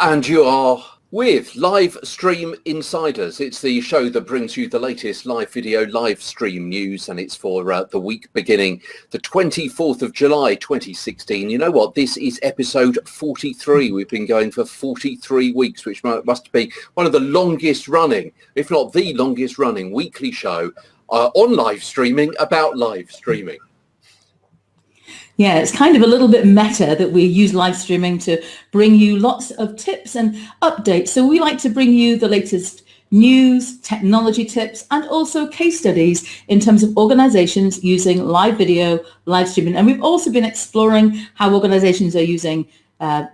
And you are with Live Stream Insiders. It's the show that brings you the latest live video, live stream news, and it's for the week beginning the 24th of July 2016. You know what? This is episode 43. We've been going for 43 weeks, which must be one of the longest running, if not the longest running weekly show on live streaming about live streaming. Yeah, it's kind of a little bit meta that we use live streaming to bring you lots of tips and updates. So we like to bring you the latest news, technology tips, and also case studies in terms of organizations using live video, live streaming. And we've also been exploring how organizations are using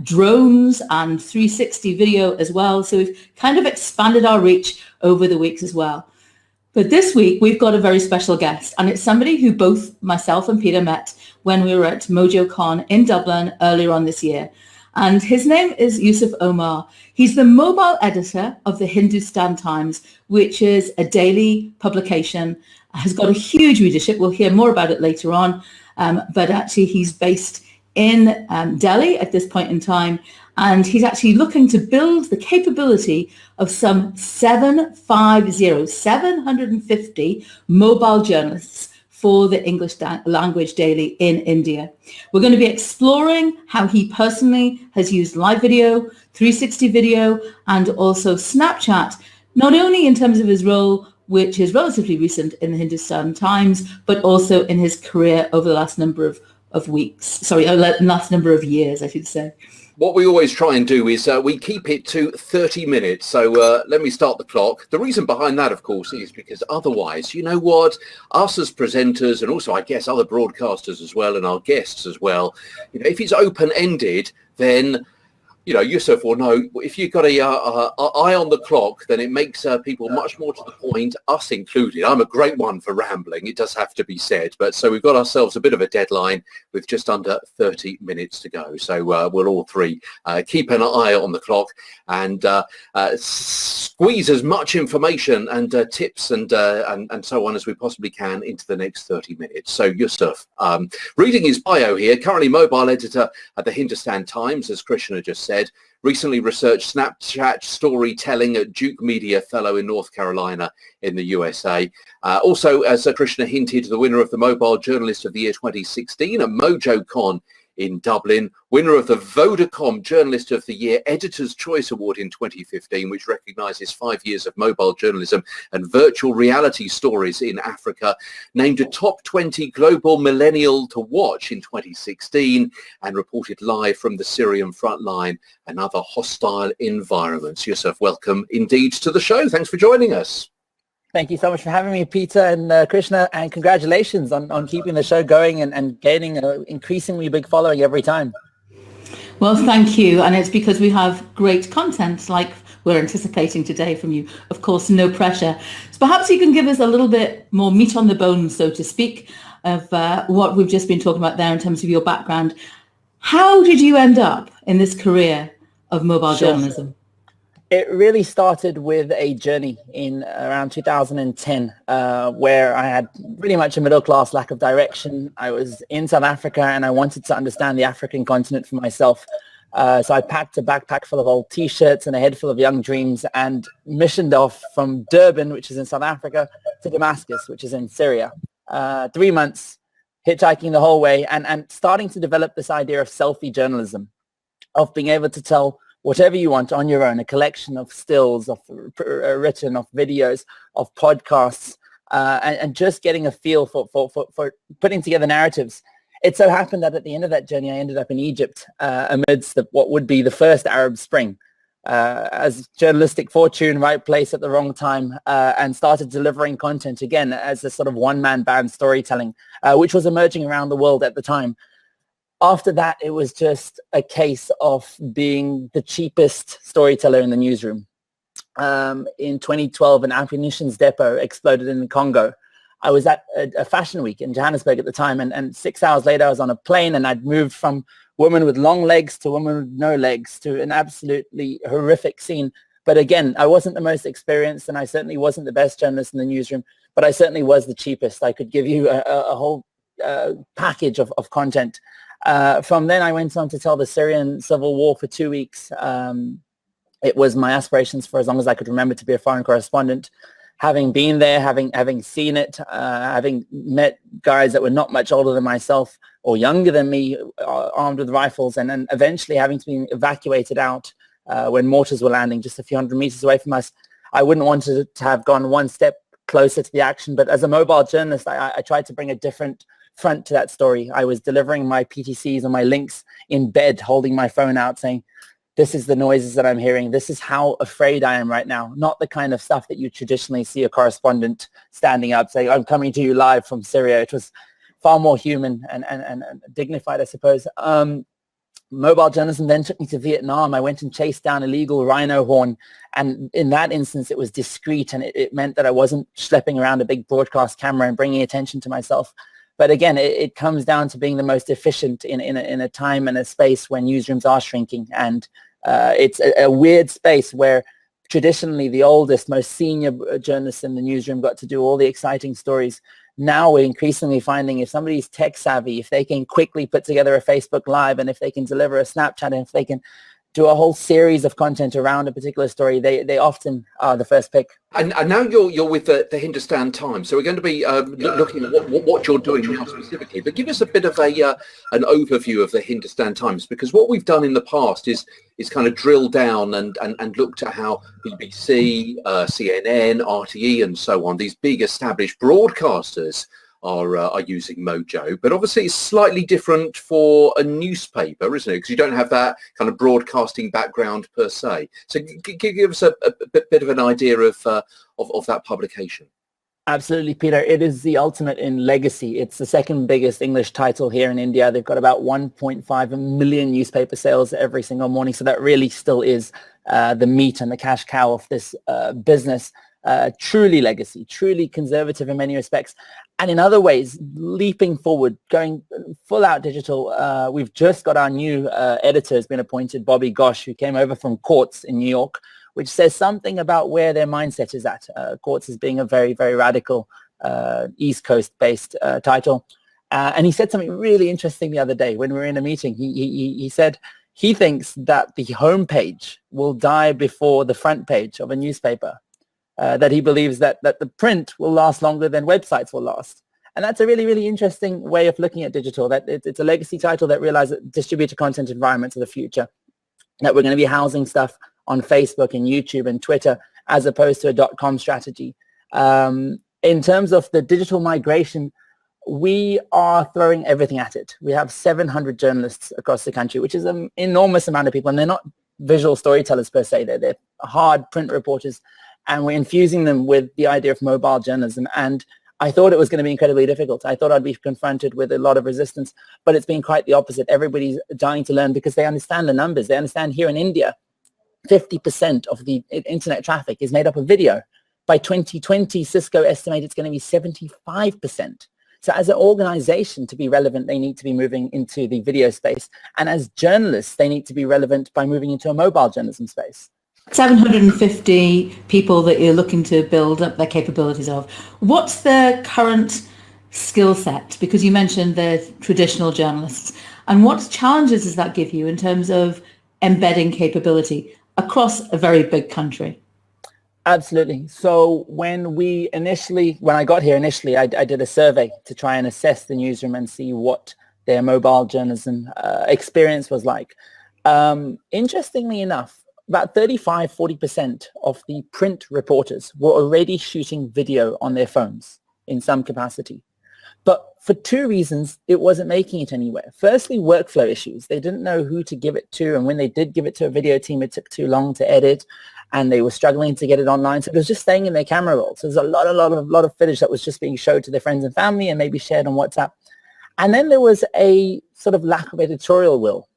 drones and 360 video as well. So we've kind of expanded our reach over the weeks as well. But this week, we've got a very special guest, and it's somebody who both myself and Peter met when we were at MojoCon in Dublin earlier on this year. And his name is Yusuf Omar. He's the mobile editor of the Hindustan Times, which is a daily publication, has got a huge readership. We'll hear more about it later on. But actually, he's based in Delhi at this point in time. And he's actually looking to build the capability of some 750 mobile journalists for the English language daily in India. We're going to be exploring how he personally has used live video, 360 video, and also Snapchat, not only in terms of his role, which is relatively recent in the Hindustan Times, but also in his career over the last number of years, I should say. What we always try and do is we keep it to 30 minutes. So let me start the clock. The reason behind that, of course, is because otherwise, you know what, us as presenters and also, I guess, other broadcasters as well and our guests as well, you know, if it's open-ended, then you know, Yusuf will know, if you've got a eye on the clock, then it makes people much more to the point, us included. I'm a great one for rambling, it does have to be said. But so we've got ourselves a bit of a deadline with just under 30 minutes to go. So we'll all three keep an eye on the clock and squeeze as much information and tips and so on as we possibly can into the next 30 minutes. So Yusuf, reading his bio here, currently mobile editor at the Hindustan Times, as Krishna just said, recently researched Snapchat storytelling at Duke Media Fellow in North Carolina in the USA. Also, as Krishna hinted, the winner of the Mobile Journalist of the Year 2016 at MojoCon in Dublin, winner of the Vodacom Journalist of the Year Editor's Choice Award in 2015, which recognises 5 years of mobile journalism and virtual reality stories in Africa, named a top 20 global millennial to watch in 2016, and reported live from the Syrian front line and other hostile environments. Yusuf, welcome indeed to the show. Thanks for joining us. Thank you so much for having me, Peter and Krishna, and congratulations on keeping the show going and gaining an increasingly big following every time. Well, thank you. And it's because we have great content like we're anticipating today from you. Of course, no pressure. So perhaps you can give us a little bit more meat on the bone, so to speak, of what we've just been talking about there in terms of your background. How did you end up in this career of mobile journalism? It really started with a journey in around 2010 where I had pretty much a middle-class lack of direction. I was in South Africa and I wanted to understand the African continent for myself. So I packed a backpack full of old T-shirts and a head full of young dreams and missioned off from Durban, which is in South Africa, to Damascus, which is in Syria. 3 months, hitchhiking the whole way and starting to develop this idea of selfie journalism, of being able to tell whatever you want on your own, a collection of stills, of written, of videos, of podcasts, and just getting a feel for putting together narratives. It so happened that at the end of that journey, I ended up in Egypt amidst what would be the first Arab Spring. As journalistic fortune, right place at the wrong time, and started delivering content again as a sort of one-man band storytelling, which was emerging around the world at the time. After that, it was just a case of being the cheapest storyteller in the newsroom. In 2012, an ammunition depot exploded in the Congo. I was at a fashion week in Johannesburg at the time, and 6 hours later, I was on a plane, and I'd moved from woman with long legs to woman with no legs to an absolutely horrific scene. But again, I wasn't the most experienced, and I certainly wasn't the best journalist in the newsroom, but I certainly was the cheapest. I could give you a whole package of content. From then, I went on to tell the Syrian civil war for 2 weeks, It was my aspirations for as long as I could remember to be a foreign correspondent. Having been there, having seen it, having met guys that were not much older than myself or younger than me, armed with rifles, and then eventually having to be evacuated out when mortars were landing just a few hundred meters away from us, I wouldn't want to have gone one step closer to the action. But as a mobile journalist, I tried to bring a different front to that story. I was delivering my PTCs and my links in bed, holding my phone out, saying, this is the noises that I'm hearing. This is how afraid I am right now. Not the kind of stuff that you traditionally see a correspondent standing up saying, I'm coming to you live from Syria. It was far more human and dignified, I suppose. Mobile journalism then took me to Vietnam. I went and chased down illegal rhino horn. And in that instance, it was discreet, and it meant that I wasn't schlepping around a big broadcast camera and bringing attention to myself. But again, it comes down to being the most efficient in a time and a space when newsrooms are shrinking. And it's a weird space where traditionally the oldest, most senior journalists in the newsroom got to do all the exciting stories. Now we're increasingly finding if somebody's tech savvy, if they can quickly put together a Facebook Live, and if they can deliver a Snapchat, and if they can do a whole series of content around a particular story, they often are the first pick. And now you're with the Hindustan Times, so we're going to be looking at what you're doing now specifically. But give us a bit of an overview of the Hindustan Times, because what we've done in the past is kind of drill down and looked at how BBC, CNN, RTE, and so on, these big established broadcasters are using Mojo. But obviously it's slightly different for a newspaper, isn't it? Because you don't have that kind of broadcasting background per se. So give us a bit of an idea of that publication. Absolutely, Peter. It is the ultimate in legacy. It's the second biggest English title here in India. They've got about 1.5 million newspaper sales every single morning. So that really still is the meat and the cash cow of this business. Truly legacy, truly conservative in many respects. And in other ways, leaping forward, going full out digital. We've just got our new editor has been appointed, Bobby Gosh, who came over from Quartz in New York, which says something about where their mindset is at. Quartz is being a very, very radical East Coast-based title. And he said something really interesting the other day when we were in a meeting. He said he thinks that the homepage will die before the front page of a newspaper. That he believes that the print will last longer than websites will last. And that's a really, really interesting way of looking at digital, that it's a legacy title that realizes that distributed content environments are the future, that we're going to be housing stuff on Facebook and YouTube and Twitter as opposed to a .com strategy. In terms of the digital migration, we are throwing everything at it. We have 700 journalists across the country, which is an enormous amount of people, and they're not visual storytellers per se. They're hard print reporters. And we're infusing them with the idea of mobile journalism. And I thought it was going to be incredibly difficult. I thought I'd be confronted with a lot of resistance, but it's been quite the opposite. Everybody's dying to learn because they understand the numbers. They understand here in India, 50% of the internet traffic is made up of video. By 2020, Cisco estimates it's going to be 75%. So as an organization to be relevant, they need to be moving into the video space. And as journalists, they need to be relevant by moving into a mobile journalism space. 750 people that you're looking to build up their capabilities of. What's their current skill set? Because you mentioned they're traditional journalists. And what challenges does that give you in terms of embedding capability across a very big country? Absolutely. So when I got here initially, I did a survey to try and assess the newsroom and see what their mobile journalism experience was like. Interestingly enough, about 35-40% of the print reporters were already shooting video on their phones in some capacity. But for two reasons, it wasn't making it anywhere. Firstly, workflow issues. They didn't know who to give it to, and when they did give it to a video team, it took too long to edit, and they were struggling to get it online. So it was just staying in their camera roll. So there's a lot of footage that was just being showed to their friends and family and maybe shared on WhatsApp. And then there was a sort of lack of editorial will.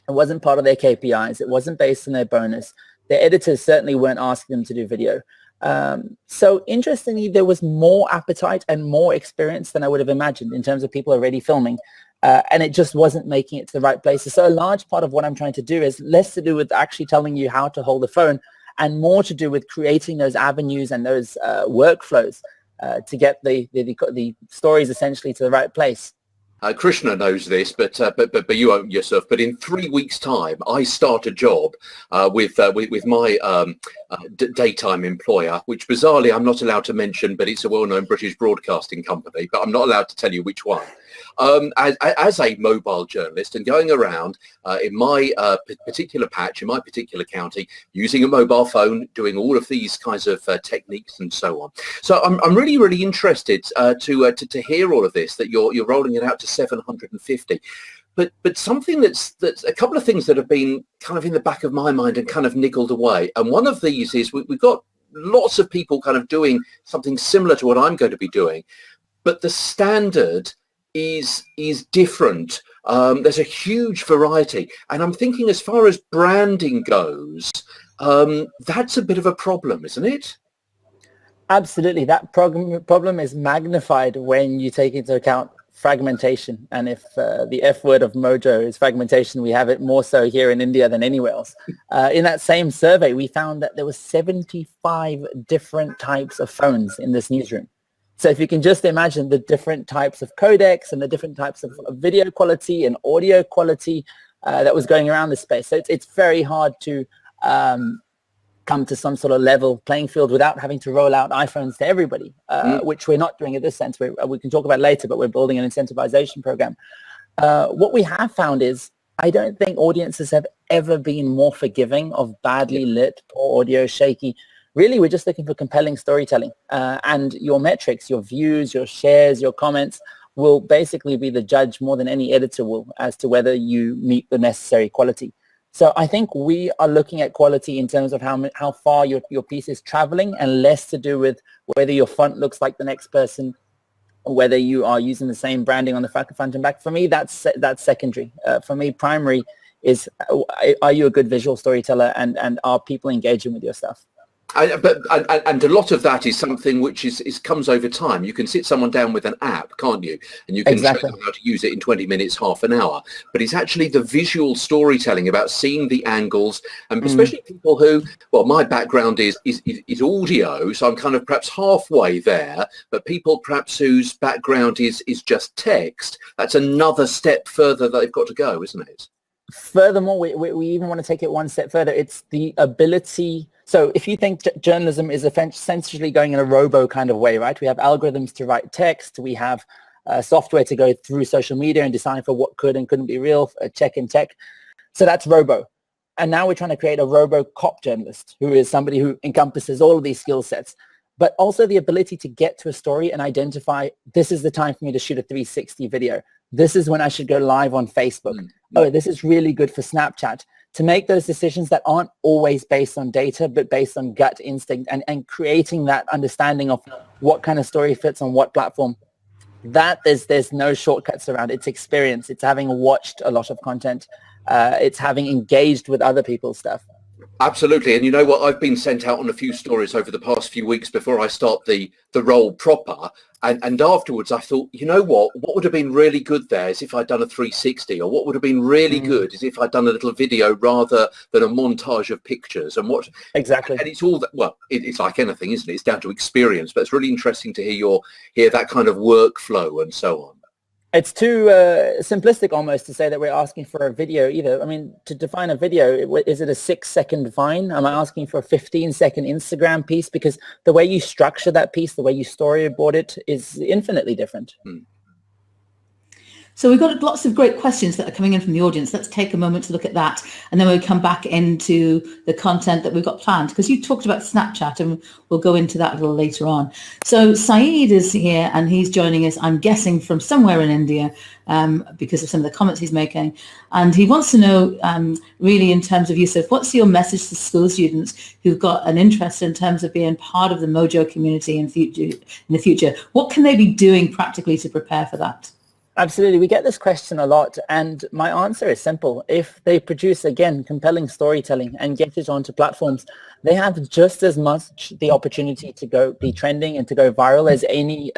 It wasn't part of their KPIs. It wasn't based on their bonus. Their editors certainly weren't asking them to do video. So interestingly, there was more appetite and more experience than I would have imagined in terms of people already filming. And it just wasn't making it to the right places. So a large part of what I'm trying to do is less to do with actually telling you how to hold the phone and more to do with creating those avenues and those workflows to get the stories essentially to the right place. Krishna knows this, but you won't, Yusuf. But in 3 weeks' time, I start a job with my daytime employer, which bizarrely I'm not allowed to mention, but it's a well-known British broadcasting company. But I'm not allowed to tell you which one. As a mobile journalist and going around in my particular patch, in my particular county, using a mobile phone, doing all of these kinds of techniques and so on. So I'm really, really interested to hear all of this, that you're rolling it out to 750. But something that's a couple of things that have been kind of in the back of my mind and kind of niggled away. And one of these is we've got lots of people kind of doing something similar to what I'm going to be doing, but the standard is different. There's a huge variety, and I'm thinking as far as branding goes, that's a bit of a problem, isn't it? Absolutely. That problem is magnified when you take into account fragmentation. And if the F word of Mojo is fragmentation, we have it more so here in India than anywhere else. In that same survey, we found that there were 75 different types of phones in this newsroom. So if you can just imagine the different types of codecs and the different types of video quality and audio quality that was going around this space. So it's very hard to come to some sort of level playing field without having to roll out iPhones to everybody, which we're not doing at this sense. We can talk about later, but we're building an incentivization program. What we have found is I don't think audiences have ever been more forgiving of badly lit, poor audio, shaky. Really, we're just looking for compelling storytelling, and your metrics, your views, your shares, your comments will basically be the judge more than any editor will as to whether you meet the necessary quality. So I think we are looking at quality in terms of how far your piece is traveling, and less to do with whether your font looks like the next person or whether you are using the same branding on the front and back. For me, that's secondary. For me, primary is, are you a good visual storyteller, and are people engaging with your stuff? And a lot of that is something which comes over time. You can sit someone down with an app, can't you? And you can show them how to use it in 20 minutes, half an hour. But it's actually the visual storytelling about seeing the angles, and especially people who, well, my background is audio, so I'm kind of perhaps halfway there. But people perhaps whose background is just text, that's another step further that they've got to go, isn't it? Furthermore, we even want to take it one step further. It's the ability. So if you think journalism is essentially going in a robo kind of way, right? We have algorithms to write text. We have software to go through social media and decide for what could and couldn't be real, check in tech. So that's robo. And now we're trying to create a robo cop journalist, who is somebody who encompasses all of these skill sets, but also the ability to get to a story and identify, this is the time for me to shoot a 360 video. This is when I should go live on Facebook. Oh, this is really good for Snapchat. To make those decisions that aren't always based on data, but based on gut instinct, and creating that understanding of what kind of story fits on what platform. That there's no shortcuts around. It's experience. It's having watched a lot of content. It's having engaged with other people's stuff. Absolutely. And you know what? I've been sent out on a few stories over the past few weeks before I start the role proper. And afterwards, I thought, you know what would have been really good there is if I'd done a 360, or what would have been really good is if I'd done a little video rather than a montage of pictures. And what exactly? And it's all that. Well, it's like anything, isn't it? It's down to experience. But it's really interesting to hear that kind of workflow and so on. It's too simplistic almost to say that we're asking for a video either. I mean, to define a video, is it a 6-second Vine? Am I asking for a 15-second Instagram piece? Because the way you structure that piece, the way you storyboard it is infinitely different. So we've got lots of great questions that are coming in from the audience. Let's take a moment to look at that, and then we'll come back into the content that we've got planned, because you talked about Snapchat, and we'll go into that a little later on. So Saeed is here, and he's joining us, I'm guessing, from somewhere in India, because of some of the comments he's making. And he wants to know, really, in terms of Yusuf, what's your message to school students who've got an interest in terms of being part of the Mojo community in the future? What can they be doing practically to prepare for that? Absolutely. We get this question a lot, and my answer is simple. If they produce, again, compelling storytelling and get it onto platforms, they have just as much the opportunity to be trending and to go viral as any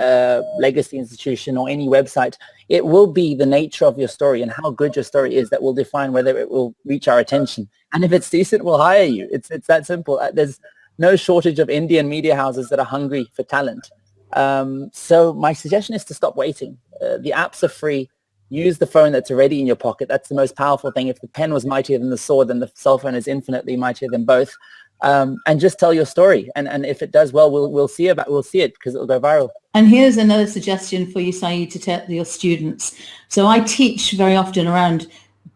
legacy institution or any website. It will be the nature of your story and how good your story is that will define whether it will reach our attention. And if it's decent, we'll hire you. It's that simple. There's no shortage of Indian media houses that are hungry for talent. So my suggestion is to stop waiting. The apps are free. use the phone that's already in your pocket. That's the most powerful thing. If the pen was mightier than the sword, then the cell phone is infinitely mightier than both. And just tell your story. And if it does well, we'll see it because it'll go viral. And here's another suggestion for you, Saeed, to tell your students. So I teach very often around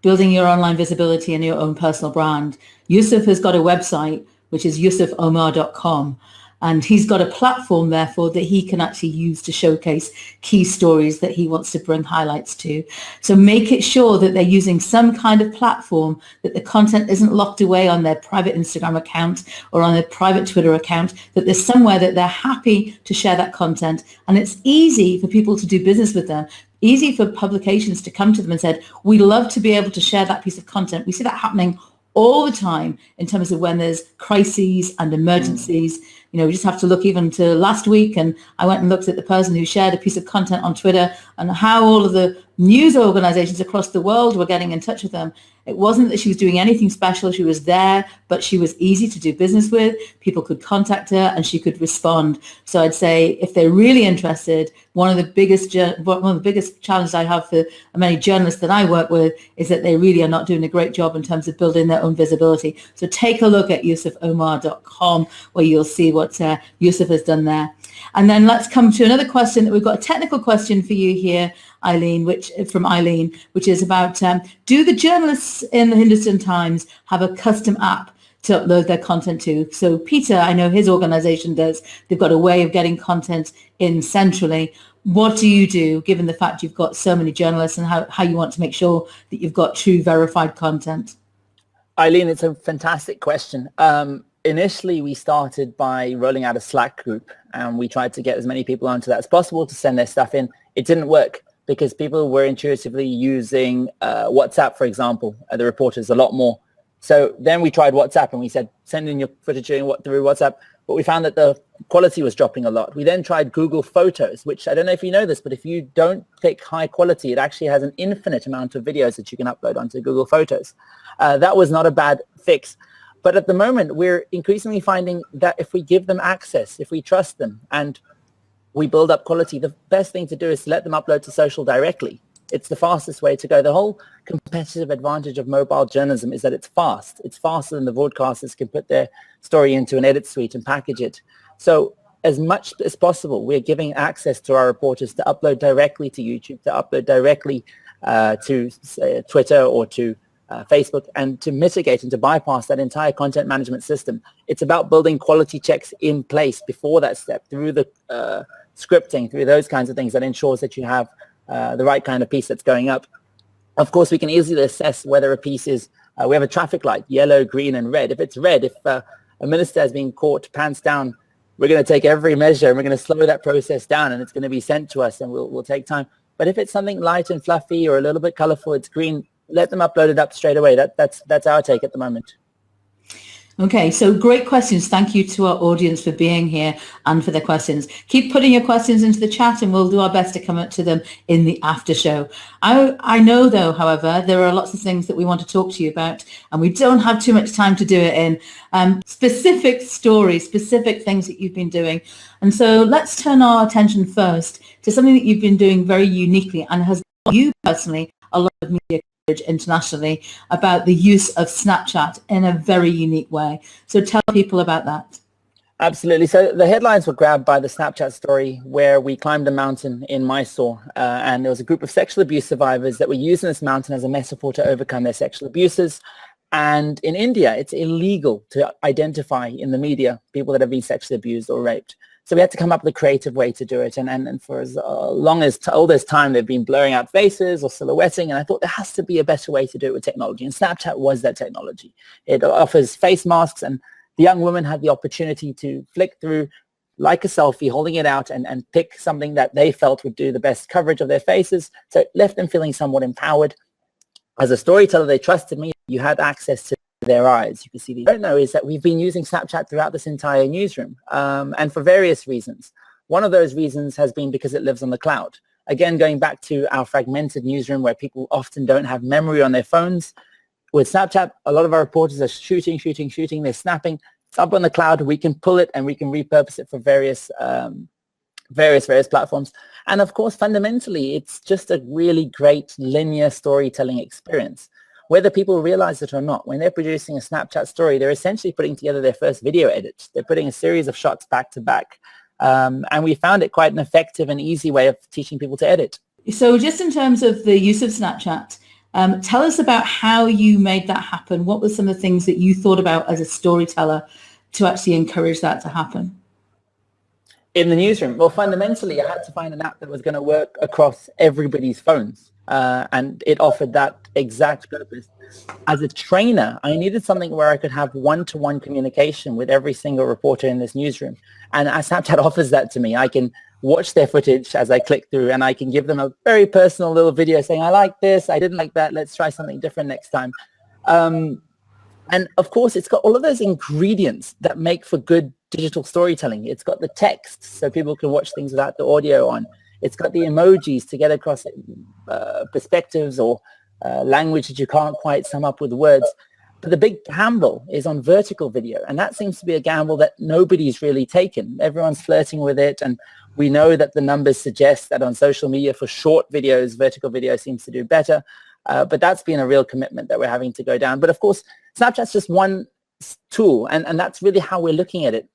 building your online visibility and your own personal brand. Yusuf has got a website, which is yusufomar.com. And he's got a platform, therefore, that he can actually use to showcase key stories that he wants to bring highlights to. So make it sure that they're using some kind of platform, that the content isn't locked away on their private Instagram account or on their private Twitter account, that there's somewhere that they're happy to share that content. And it's easy for people to do business with them, easy for publications to come to them and said, we'd love to be able to share that piece of content. We see that happening all the time in terms of when there's crises and emergencies. You know, we just have to look even to last week, and I went and looked at the person who shared a piece of content on Twitter and how all of the news organizations across the world were getting in touch with them. It wasn't that she was doing anything special. She was there, but she was easy to do business with. People could contact her and she could respond. So I'd say if they're really interested, one of the biggest challenges I have for many journalists that I work with is that they really are not doing a great job in terms of building their own visibility. So take a look at yusufomar.com, where you'll see what Yusuf has done there. And then let's come to another question that we've got a technical question for you here, Eileen, which is about, do the journalists in the Hindustan Times have a custom app to upload their content to? So Peter, I know his organization does. They've got a way of getting content in centrally. What do you do, given the fact you've got so many journalists, and how you want to make sure that you've got true verified content? Eileen, it's a fantastic question. Initially, we started by rolling out a Slack group, and we tried to get as many people onto that as possible to send their stuff in. It didn't work because people were intuitively using WhatsApp, for example, the reporters a lot more. So then we tried WhatsApp, and we said, send in your footage through WhatsApp. But we found that the quality was dropping a lot. We then tried Google Photos, which I don't know if you know this, but if you don't pick high quality, it actually has an infinite amount of videos that you can upload onto Google Photos. That was not a bad fix. But at the moment, we're increasingly finding that if we give them access, if we trust them, and we build up quality, the best thing to do is to let them upload to social directly. It's the fastest way to go. The whole competitive advantage of mobile journalism is that it's fast. It's faster than the broadcasters can put their story into an edit suite and package it. So as much as possible, we're giving access to our reporters to upload directly to YouTube, to upload directly to Twitter or to Facebook, and to mitigate and to bypass that entire content management system. It's about building quality checks in place before that step, through the scripting, through those kinds of things that ensures that you have the right kind of piece that's going up. Of course, we can easily assess whether a piece is, we have a traffic light, yellow, green, and red. If it's red, if a minister has been caught pants down, we're going to take every measure and we're going to slow that process down, and it's going to be sent to us, and we'll take time. But if it's something light and fluffy or a little bit colorful, it's green, let them upload it up straight away. That's our take at the moment. Okay, so great questions. Thank you to our audience for being here and for their questions. Keep putting your questions into the chat, and we'll do our best to come up to them in the after show. I know, though, however, there are lots of things that we want to talk to you about, and we don't have too much time to do it in. Specific stories, specific things that you've been doing. And so let's turn our attention first to something that you've been doing very uniquely and has got you personally a lot of media internationally about the use of Snapchat in a very unique way. So tell people about that. Absolutely. So the headlines were grabbed by the Snapchat story where we climbed a mountain in Mysore, and there was a group of sexual abuse survivors that were using this mountain as a metaphor to overcome their sexual abuses. And in India, it's illegal to identify in the media people that have been sexually abused or raped. So we had to come up with a creative way to do it. And for as long as all this time, they've been blurring out faces or silhouetting. And I thought there has to be a better way to do it with technology. And Snapchat was that technology. It offers face masks, and the young woman had the opportunity to flick through like a selfie, holding it out, and pick something that they felt would do the best coverage of their faces. So it left them feeling somewhat empowered. As a storyteller, they trusted me. You had access to their eyes. You can see. What I don't know is that we've been using Snapchat throughout this entire newsroom, and for various reasons. One of those reasons has been because it lives on the cloud. Again, going back to our fragmented newsroom where people often don't have memory on their phones. With Snapchat, a lot of our reporters are shooting, they're snapping. It's up on the cloud. We can pull it and we can repurpose it for various various platforms. And of course, fundamentally, it's just a really great linear storytelling experience. Whether people realize it or not, when they're producing a Snapchat story, they're essentially putting together their first video edit. They're putting a series of shots back to back. And we found it quite an effective and easy way of teaching people to edit. So just in terms of the use of Snapchat, tell us about how you made that happen. What were some of the things that you thought about as a storyteller to actually encourage that to happen? In the newsroom, well, fundamentally, I had to find an app that was going to work across everybody's phones. And it offered that exact purpose. As a trainer, I needed something where I could have one-to-one communication with every single reporter in this newsroom. And Snapchat offers that to me. I can watch their footage as I click through, and I can give them a very personal little video saying, I like this, I didn't like that, let's try something different next time. And of course, it's got all of those ingredients that make for good digital storytelling. It's got the text, so people can watch things without the audio on. It's got the emojis to get across perspectives or language that you can't quite sum up with words. But the big gamble is on vertical video, and that seems to be a gamble that nobody's really taken. Everyone's flirting with it, and we know that the numbers suggest that on social media for short videos, vertical video seems to do better. But that's been a real commitment that we're having to go down. But of course, Snapchat's just one tool, and that's really how we're looking at it.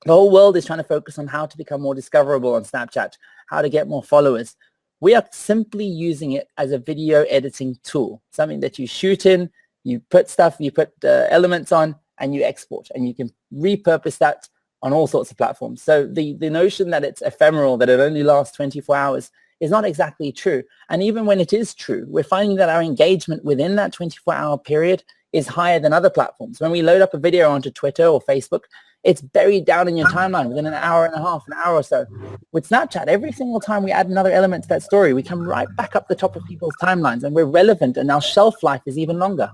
The whole world is trying to focus on how to become more discoverable on Snapchat, how to get more followers. We are simply using it as a video editing tool, something that you shoot in, you put stuff, you put elements on, and you export, and you can repurpose that on all sorts of platforms. So the notion that it's ephemeral, that it only lasts 24 hours, is not exactly true. And even when it is true, we're finding that our engagement within that 24-hour period is higher than other platforms. When we load up a video onto Twitter or Facebook, it's buried down in your timeline within an hour and a half, an hour or so. With Snapchat, every single time we add another element to that story, we come right back up the top of people's timelines, and we're relevant, and our shelf life is even longer.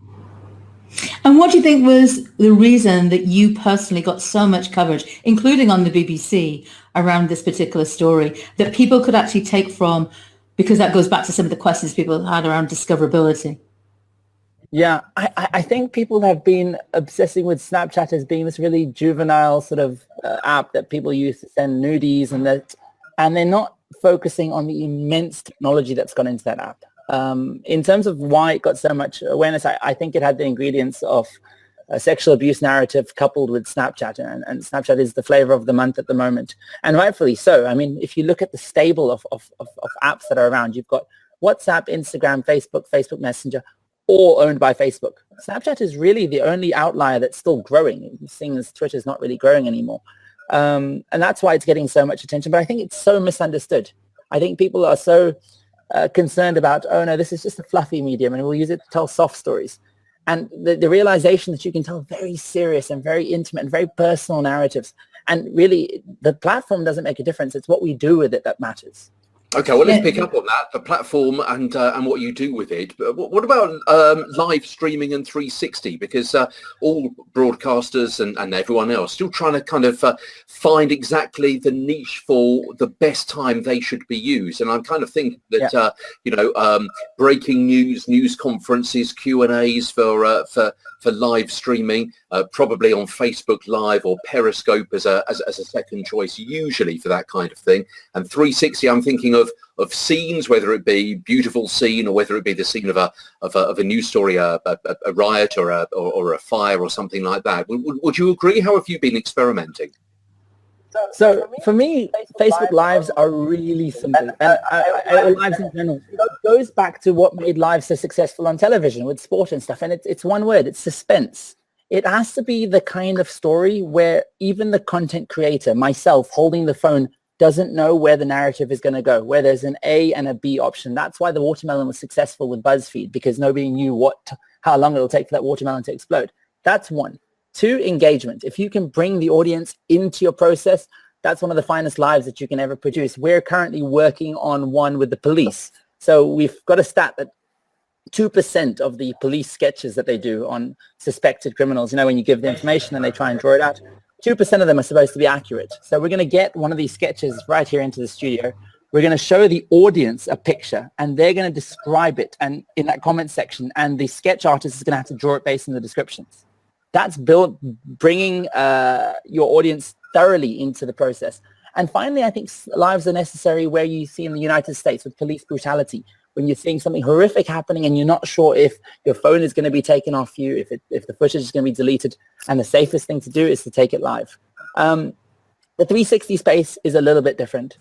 And what do you think was the reason that you personally got so much coverage, including on the BBC, around this particular story, that people could actually take from, because that goes back to some of the questions people had around discoverability? Yeah, I think people have been obsessing with Snapchat as being this really juvenile sort of app that people use to send nudies, and they're not focusing on the immense technology that's gone into that app. In terms of why it got so much awareness, I think it had the ingredients of a sexual abuse narrative coupled with Snapchat, and Snapchat is the flavor of the month at the moment, and rightfully so. I mean, if you look at the stable of apps that are around, you've got WhatsApp, Instagram, Facebook Messenger, all owned by Facebook. Snapchat is really the only outlier that's still growing, seeing as Twitter's not really growing anymore. And that's why it's getting so much attention. But I think it's so misunderstood. I think people are so concerned about, oh no, this is just a fluffy medium and we'll use it to tell soft stories. And the realization that you can tell very serious and very intimate and very personal narratives. And really, the platform doesn't make a difference. It's what we do with it that matters. Okay, well, let's pick up on that, the platform and what you do with it. But what about live streaming and 360? Because all broadcasters and everyone else still trying to kind of find exactly the niche for the best time they should be used. And I'm kind of thinking that, breaking news conferences, Q&As for live streaming, probably on Facebook Live or Periscope as a second choice, usually for that kind of thing. And 360, I'm thinking of scenes, whether it be beautiful scene or whether it be the scene of a news story, a riot or a fire or something like that. Would you agree? How have you been experimenting? So for me, Facebook Lives are really simple. And lives in general, it goes back to what made lives so successful on television with sport and stuff. And it's one word, it's suspense. It has to be the kind of story where even the content creator, myself, holding the phone, doesn't know where the narrative is going to go, where there's an A and a B option. That's why the watermelon was successful with BuzzFeed, because nobody knew how long it'll take for that watermelon to explode. That's one. 2, engagement. If you can bring the audience into your process, that's one of the finest lives that you can ever produce. We're currently working on one with the police. So we've got a stat that 2% of the police sketches that they do on suspected criminals, when you give the information and they try and draw it out, 2% of them are supposed to be accurate. So we're going to get one of these sketches right here into the studio. We're going to show the audience a picture, and they're going to describe it and in that comment section, and the sketch artist is going to have to draw it based on the descriptions. That's bringing your audience thoroughly into the process. And finally, I think lives are necessary where you see in the United States with police brutality, when you're seeing something horrific happening and you're not sure if your phone is going to be taken off you, if the footage is going to be deleted, and the safest thing to do is to take it live. The 360 space is a little bit different.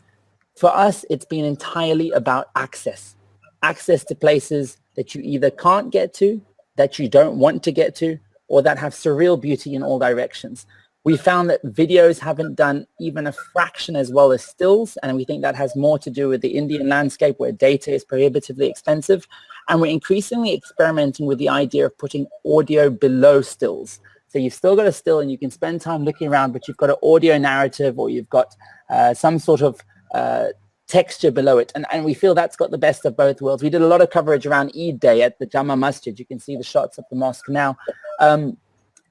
For us, it's been entirely about access to places that you either can't get to, that you don't want to get to, or that have surreal beauty in all directions. We found that videos haven't done even a fraction as well as stills, and we think that has more to do with the Indian landscape where data is prohibitively expensive. And we're increasingly experimenting with the idea of putting audio below stills. So you've still got a still and you can spend time looking around, but you've got an audio narrative, or you've got some sort of texture below it. And we feel that's got the best of both worlds. We did a lot of coverage around Eid Day at the Jama Masjid. You can see the shots of the mosque now. And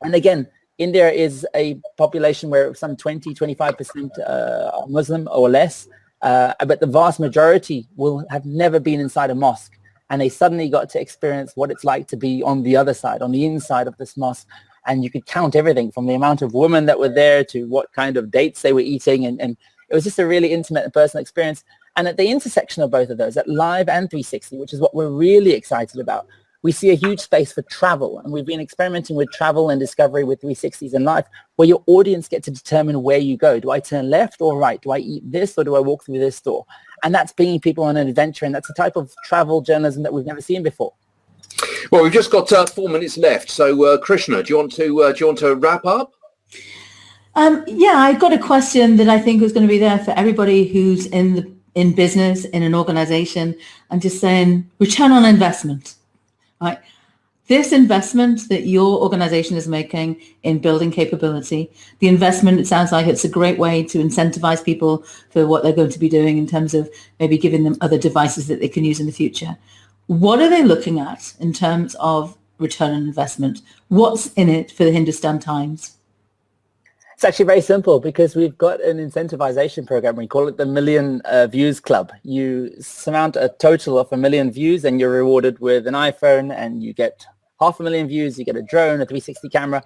again, India is a population where some 20-25% are Muslim or less, but the vast majority will have never been inside a mosque. And they suddenly got to experience what it's like to be on the other side, on the inside of this mosque. And you could count everything from the amount of women that were there to what kind of dates they were eating. And it was just a really intimate and personal experience. And at the intersection of both of those, at live and 360, which is what we're really excited about, we see a huge space for travel. And we've been experimenting with travel and discovery with 360s in life, where your audience get to determine where you go. Do I turn left or right? Do I eat this or do I walk through this door? And that's bringing people on an adventure. And that's a type of travel journalism that we've never seen before. Well, we've just got 4 minutes left. So, Krishna, do you want to wrap up? Yeah, I've got a question that I think is going to be there for everybody who's in business, in an organization, and just saying return on investment, right? This investment that your organization is making in building capability, the investment, it sounds like it's a great way to incentivize people for what they're going to be doing in terms of maybe giving them other devices that they can use in the future. What are they looking at in terms of return on investment? What's in it for the Hindustan Times? It's actually very simple, because we've got an incentivization program. We call it the Million Views Club. You surmount a total of 1 million views and you're rewarded with an iPhone, and you get 500,000 views, you get a drone, a 360 camera.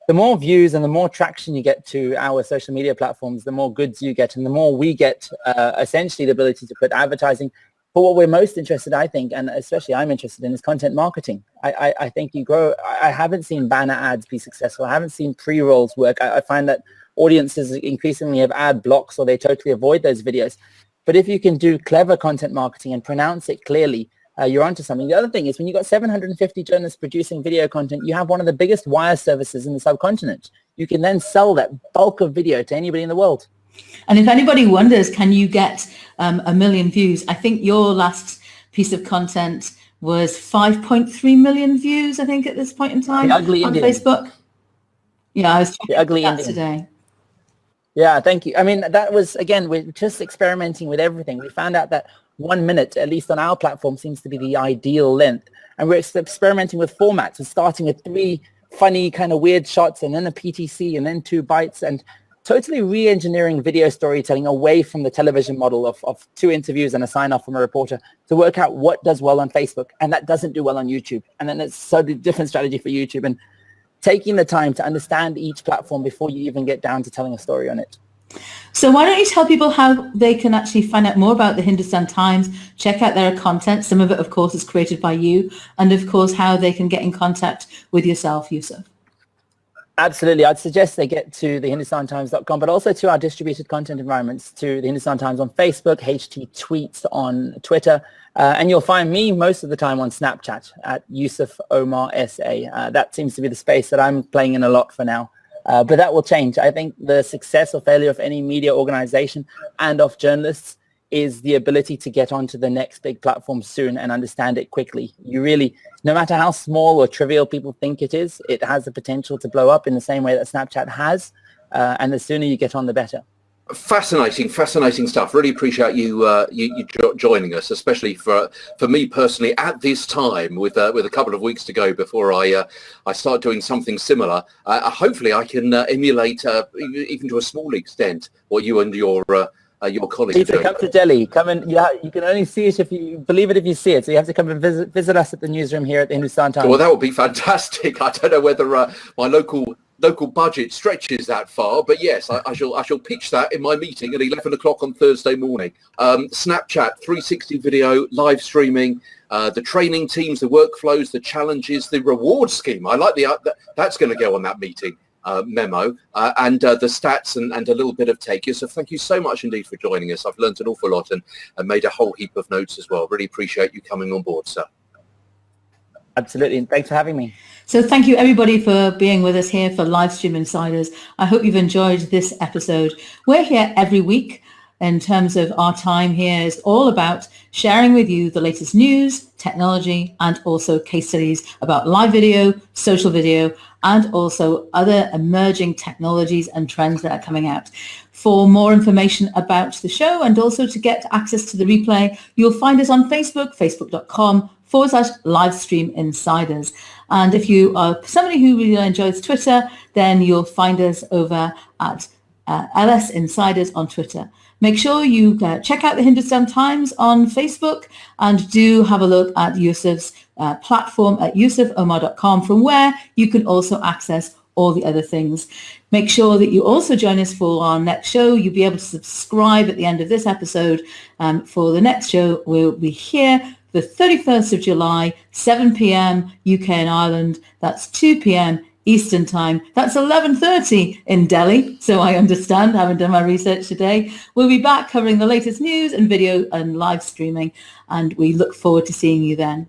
The more views and the more traction you get to our social media platforms, the more goods you get, and the more we get essentially the ability to put advertising. But what we're most interested, I think, and especially I'm interested in, is content marketing. I think you grow. I haven't seen banner ads be successful. I haven't seen pre-rolls work. I find that audiences increasingly have ad blocks, or they totally avoid those videos. But if you can do clever content marketing and pronounce it clearly, you're onto something. The other thing is, when you've got 750 journalists producing video content, you have one of the biggest wire services in the subcontinent. You can then sell that bulk of video to anybody in the world. And if anybody wonders, can you get 1 million views? I think your last piece of content was 5.3 million views, I think, at this point in time on Facebook. Yeah, I was checking that today. Yeah, thank you. I mean, that was, again, we're just experimenting with everything. We found out that 1 minute, at least on our platform, seems to be the ideal length. And we're experimenting with formats and starting with 3 funny kind of weird shots, and then a PTC, and then 2 bites, and totally re-engineering video storytelling away from the television model of 2 interviews and a sign-off from a reporter, to work out what does well on Facebook and that doesn't do well on YouTube. And then it's so different strategy for YouTube, and taking the time to understand each platform before you even get down to telling a story on it. So why don't you tell people how they can actually find out more about the Hindustan Times, check out their content. Some of it, of course, is created by you, and of course, how they can get in contact with yourself, Yusuf. Absolutely. I'd suggest they get to the HindustanTimes.com, but also to our distributed content environments, to the Hindustan Times on Facebook, HT Tweets on Twitter, and you'll find me most of the time on Snapchat at Yusuf Omar SA. That seems to be the space that I'm playing in a lot for now, but that will change. I think the success or failure of any media organization and of journalists is the ability to get onto the next big platform soon and understand it quickly. You really, no matter how small or trivial people think it is, it has the potential to blow up in the same way that Snapchat has, and the sooner you get on, the better. Fascinating stuff. Really appreciate you joining us, especially for me personally at this time, with a couple of weeks to go before I start doing something similar. Hopefully I can emulate, even to a small extent, what you and your colleagues are doing. Come to Delhi. Come and you can only see it if you believe it if you see it. So you have to come and visit us at the newsroom here at the Hindustan Times. Well, that would be fantastic. I don't know whether my local local budget stretches that far, but yes, I shall pitch that in my meeting at 11 o'clock on Thursday morning. Snapchat, 360 video, live streaming, the training teams, the workflows, the challenges, the reward scheme. I like that's going to go on that meeting memo, and the stats and a little bit of take. So thank you so much indeed for joining us. I've learned an awful lot and made a whole heap of notes as well. Really appreciate you coming on board, sir. Absolutely, and thanks for having me. So thank you everybody for being with us here for Livestream Insiders. I hope you've enjoyed this episode. We're here every week. In terms of our time here is all about sharing with you the latest news, technology, and also case studies about live video, social video, and also other emerging technologies and trends that are coming out. For more information about the show and also to get access to the replay, you'll find us on Facebook, facebook.com/Livestream Insiders. And if you are somebody who really enjoys Twitter, then you'll find us over at LS Insiders on Twitter. Make sure you check out the Hindustan Times on Facebook and do have a look at Yusuf's platform at yusufomar.com, from where you can also access all the other things. Make sure that you also join us for our next show. You'll be able to subscribe at the end of this episode for the next show. We'll be here the 31st of July, 7 p.m. UK and Ireland. That's 2 p.m. Eastern Time. That's 11:30 in Delhi. So I understand, having done my research today. We'll be back covering the latest news and video and live streaming. And we look forward to seeing you then.